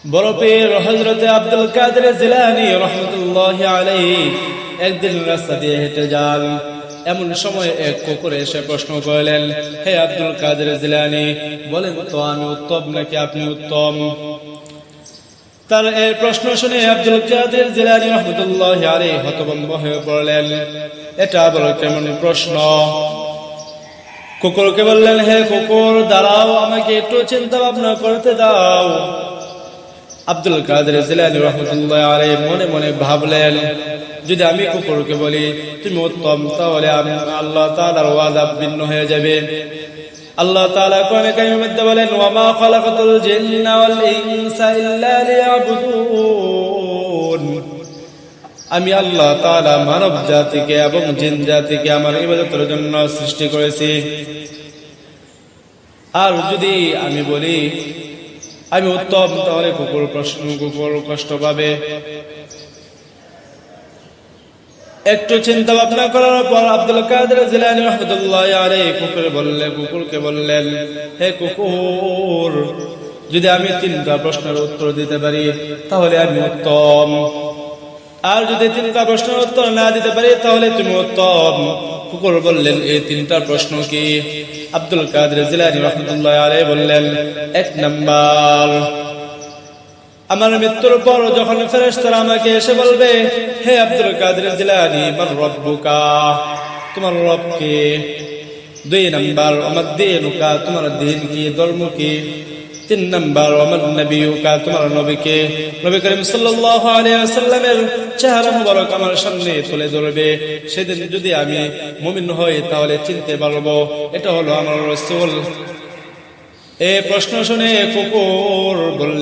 বড় পীর হযরত আব্দুল কাদের জিলানী রাহমাতুল্লাহি আলাইহি একদিন রাস্তা দিয়ে হেঁটে যান। এমন সময় এক কুকুর এসে প্রশ্ন করলেন, হে আব্দুল কাদের জিলানী, বলেন তো আমি উত্তম নাকি আপনি উত্তম? তার এই প্রশ্ন শুনে আব্দুল কাদের জিলানী রাহমাতুল্লাহি আলাইহি হতভম্ব হয়ে পড়লেন। এটা আবার কেমন প্রশ্ন? কুকুরকে বললেন, হে কুকুর, দাঁড়াও, আমাকে একটু চিন্তা ভাবনা করতে দাও। আব্দুল কাদের জিলানী রাহমাতুল্লাহি আলাইহি মনে মনে ভাবলেন, যদি আমি কুকুরকে বলি তুমি উত্তম, তাহলে আল্লাহ তাআলার ওয়াদা ভিন্ন হয়ে যাবে। আল্লাহ তাআলা কোরআনে কারীমের মধ্যে বলেন, ওয়া মা খালাকাতুল জিন্না ওয়াল ইনসা ইল্লা লিয়াবুদুন। আমি আল্লাহ তাআলা মানব জাতিকে এবং জিন জাতিকে আমার ইবাদতের জন্য সৃষ্টি করেছি। আর যদি আমি বলি আমি উত্তম, তাহলে কুকুর কষ্ট পাবে। একটু চিন্তা ভাবনা করার পর আব্দুল কাদের জিলানী রাহমাতুল্লাহি আলাইহি কুকুরকে বললেন, হে কুকুর, যদি আমি 3টা প্রশ্নের উত্তর দিতে পারি তাহলে আমি উত্তম, আর যদি 3টা প্রশ্নের উত্তর না দিতে পারি তাহলে তুমি উত্তম। কুকুর বললেন, এই 3টা প্রশ্ন কি? আব্দুল কাদের জিলানী রাহমাতুল্লাহি আলাইহি বললেন, 1 নাম্বার, আমার মৃত্যুর পর যখন ফেরেশতারা আমাকে এসে বলবে, হে আব্দুল কাদের জিলানী, মান রব্বুকা, তোমার রব কে? 2 নাম্বার, আমার দীনুকা, তোমার দ্বীন কি, ধর্ম কি? 3 নাম্বার, আমার নবিয়ুকা, তোমার নবী কে? নবী করিম সাল্লাল্লাহু আলাইহি ওয়াসাল্লামের চেহারা মুবারক আমার সামনে তুলে ধরবে। সেদিন যদি আমি মুমিন হই তাহলে চিনতে পারবো এটা হলো আমার রাসূল। এই প্রশ্ন শুনে কুকুর বলল,